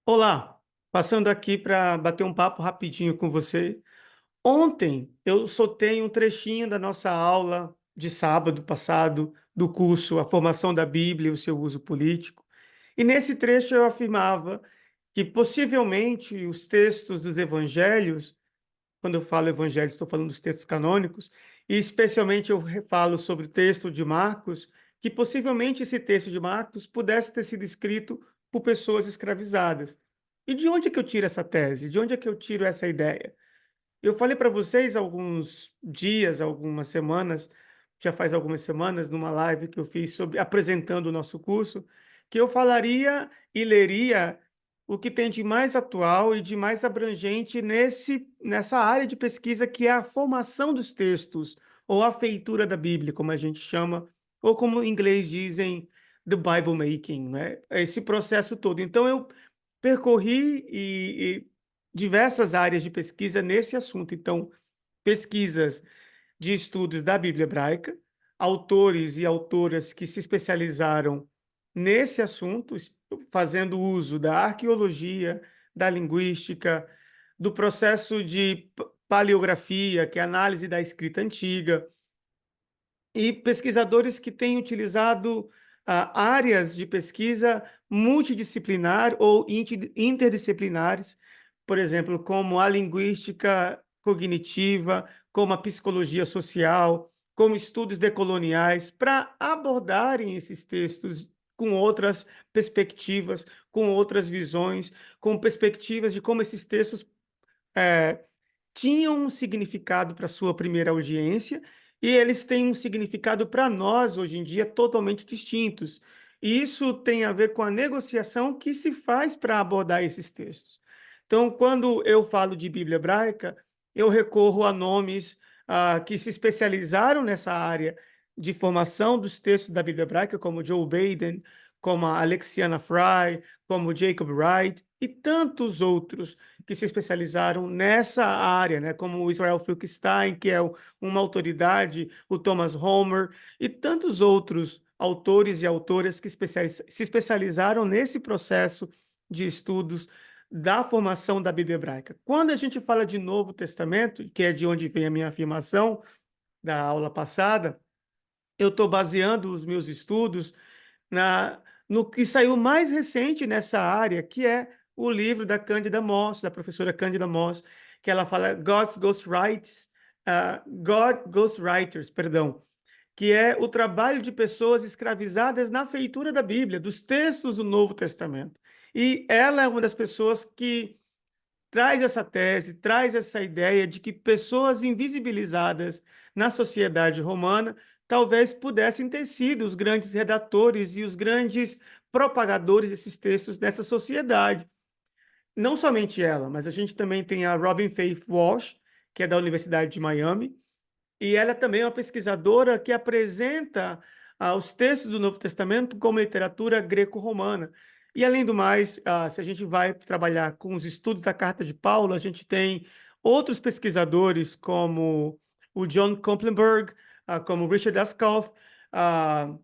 Olá, passando aqui para bater um papo rapidinho com você. Ontem eu soltei um trechinho da nossa aula de sábado passado do curso A Formação da Bíblia e o seu Uso Político. E nesse trecho eu afirmava que possivelmente os textos dos evangelhos, quando eu falo evangelho, estou falando dos textos canônicos, e especialmente eu falo sobre o texto de Marcos, que possivelmente esse texto de Marcos pudesse ter sido escrito por pessoas escravizadas. E de onde é que eu tiro essa tese? De onde é que eu tiro essa ideia? Eu falei para vocês há alguns dias, algumas semanas, já faz algumas semanas, numa live que eu fiz sobre apresentando o nosso curso, que eu falaria e leria o que tem de mais atual e de mais abrangente nessa área de pesquisa que é a formação dos textos, ou a feitura da Bíblia, como a gente chama, ou como em inglês dizem, the Bible making, né? Esse processo todo. Então eu percorri diversas áreas de pesquisa nesse assunto. Então, pesquisas de estudos da Bíblia hebraica, autores e autoras que se especializaram nesse assunto, fazendo uso da arqueologia, da linguística, do processo de paleografia, que é a análise da escrita antiga, e pesquisadores que têm utilizado áreas de pesquisa multidisciplinar ou interdisciplinares, por exemplo, como a linguística cognitiva, como a psicologia social, como estudos decoloniais, para abordarem esses textos com outras perspectivas, com outras visões, com perspectivas de como esses textos eh, tinham um significado para sua primeira audiência e eles têm um significado para nós hoje em dia totalmente distintos. E isso tem a ver com a negociação que se faz para abordar esses textos. Então, quando eu falo de Bíblia hebraica, eu recorro a nomes que se especializaram nessa área de formação dos textos da Bíblia hebraica, como Joe Baden, como a Alexiana Fry, como Jacob Wright e tantos outros que se especializaram nessa área, né, como o Israel Finkelstein, que é uma autoridade, o Thomas Homer, e tantos outros autores e autoras que se especializaram nesse processo de estudos da formação da Bíblia hebraica. Quando a gente fala de Novo Testamento, que é de onde vem a minha afirmação da aula passada, eu estou baseando os meus estudos no que saiu mais recente nessa área, que é o livro da Cândida Moss, da professora Cândida Moss, que ela fala God Ghostwriters, perdão, que é o trabalho de pessoas escravizadas na feitura da Bíblia, dos textos do Novo Testamento. E ela é uma das pessoas que traz essa tese, traz essa ideia de que pessoas invisibilizadas na sociedade romana talvez pudessem ter sido os grandes redatores e os grandes propagadores desses textos nessa sociedade. Não somente ela, mas a gente também tem a Robin Faith Walsh, que é da Universidade de Miami, e ela também é uma pesquisadora que apresenta os textos do Novo Testamento como literatura greco-romana. E, além do mais, se a gente vai trabalhar com os estudos da Carta de Paulo, a gente tem outros pesquisadores, como o John Komplenberg, como Richard Askoff, ah,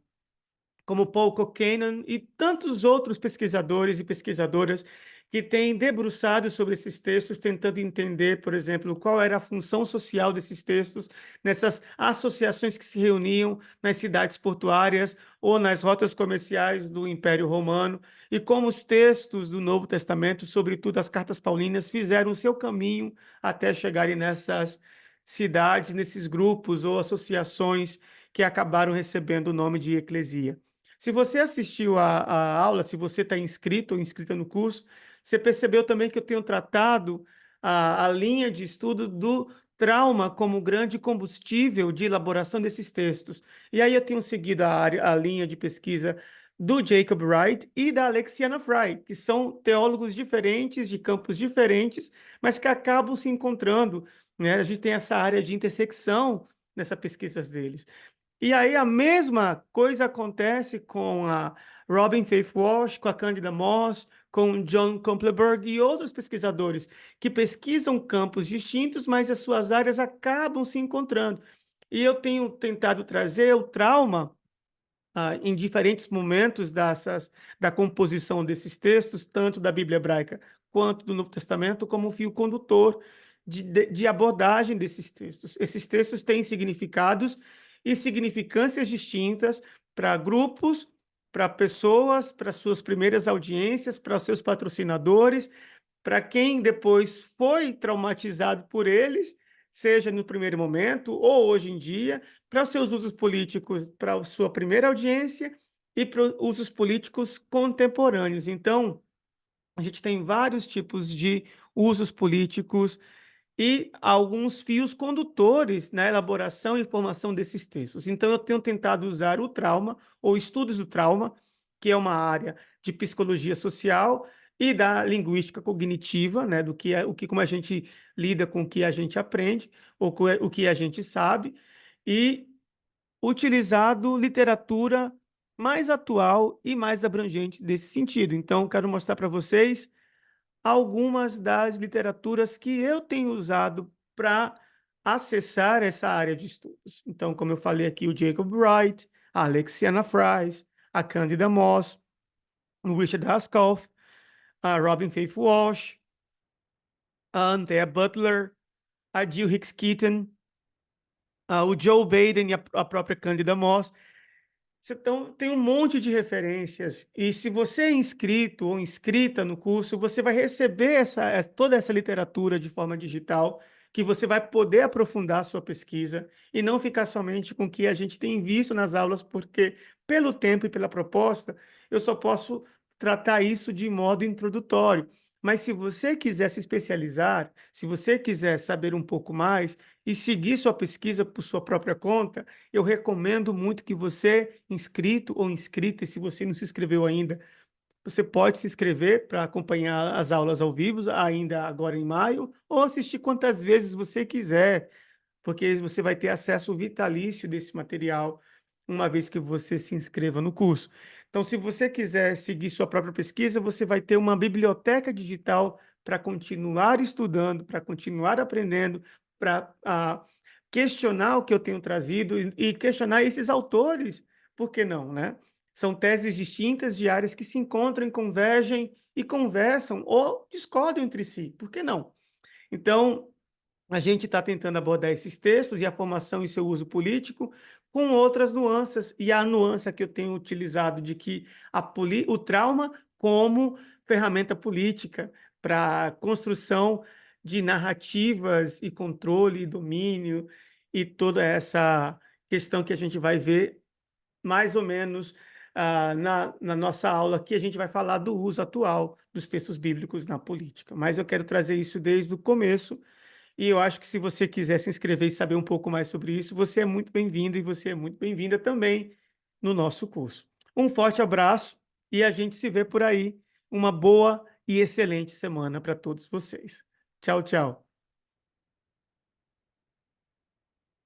como Paul Kokanen e tantos outros pesquisadores e pesquisadoras que têm debruçado sobre esses textos, tentando entender, por exemplo, qual era a função social desses textos nessas associações que se reuniam nas cidades portuárias ou nas rotas comerciais do Império Romano, e como os textos do Novo Testamento, sobretudo as cartas paulinas, fizeram o seu caminho até chegarem nessas cidades, nesses grupos ou associações que acabaram recebendo o nome de eclesia. Se você assistiu à aula, se você está inscrito ou inscrita no curso, você percebeu também que eu tenho tratado a linha de estudo do trauma como grande combustível de elaboração desses textos. E aí eu tenho seguido a linha de pesquisa do Jacob Wright e da Alexiana Fry, que são teólogos diferentes, de campos diferentes, mas que acabam se encontrando, né? A gente tem essa área de intersecção nessas pesquisas deles. E aí a mesma coisa acontece com a Robin Faith Walsh, com a Candida Moss, com John Kompleberg e outros pesquisadores que pesquisam campos distintos, mas as suas áreas acabam se encontrando. E eu tenho tentado trazer o trauma em diferentes momentos da composição desses textos, tanto da Bíblia hebraica quanto do Novo Testamento, como um fio condutor de abordagem desses textos. Esses textos têm significados e significâncias distintas para grupos, para pessoas, para suas primeiras audiências, para seus patrocinadores, para quem depois foi traumatizado por eles, seja no primeiro momento ou hoje em dia, para os seus usos políticos, para a sua primeira audiência e para os usos políticos contemporâneos. Então, a gente tem vários tipos de usos políticos e alguns fios condutores na elaboração e formação desses textos. Então, eu tenho tentado usar o trauma, ou estudos do trauma, que é uma área de psicologia social e da linguística cognitiva, né, do que é o que como a gente lida com o que a gente aprende, ou com o que a gente sabe, e utilizado literatura mais atual e mais abrangente desse sentido. Então, quero mostrar para vocês algumas das literaturas que eu tenho usado para acessar essa área de estudos. Então, como eu falei aqui, o Jacob Wright, a Alexiana Fries, a Candida Moss, o Richard Haskell, a Robin Faith Walsh, a Anthea Butler, a Jill Hicks Keaton, o Joe Baden e a própria Candida Moss. Então, tem um monte de referências, e se você é inscrito ou inscrita no curso, você vai receber toda essa literatura de forma digital, que você vai poder aprofundar a sua pesquisa e não ficar somente com o que a gente tem visto nas aulas, porque, pelo tempo e pela proposta, eu só posso tratar isso de modo introdutório. Mas se você quiser se especializar, se você quiser saber um pouco mais e seguir sua pesquisa por sua própria conta, eu recomendo muito que você, inscrito ou inscrita, e se você não se inscreveu ainda, você pode se inscrever para acompanhar as aulas ao vivo, ainda agora em maio, ou assistir quantas vezes você quiser, porque você vai ter acesso vitalício desse material, uma vez que você se inscreva no curso. Então, se você quiser seguir sua própria pesquisa, você vai ter uma biblioteca digital para continuar estudando, para continuar aprendendo, para questionar o que eu tenho trazido e questionar esses autores, por que não, né? São teses distintas de áreas que se encontram, convergem e conversam ou discordam entre si, por que não? Então, a gente está tentando abordar esses textos e a formação e seu uso político com outras nuances, e a nuance que eu tenho utilizado de que o trauma como ferramenta política para construção de narrativas e controle e domínio e toda essa questão que a gente vai ver mais ou menos na nossa aula, que a gente vai falar do uso atual dos textos bíblicos na política. Mas eu quero trazer isso desde o começo, e eu acho que se você quiser se inscrever e saber um pouco mais sobre isso, você é muito bem-vindo e você é muito bem-vinda também no nosso curso. Um forte abraço e a gente se vê por aí. Uma boa e excelente semana para todos vocês. Tchau, tchau.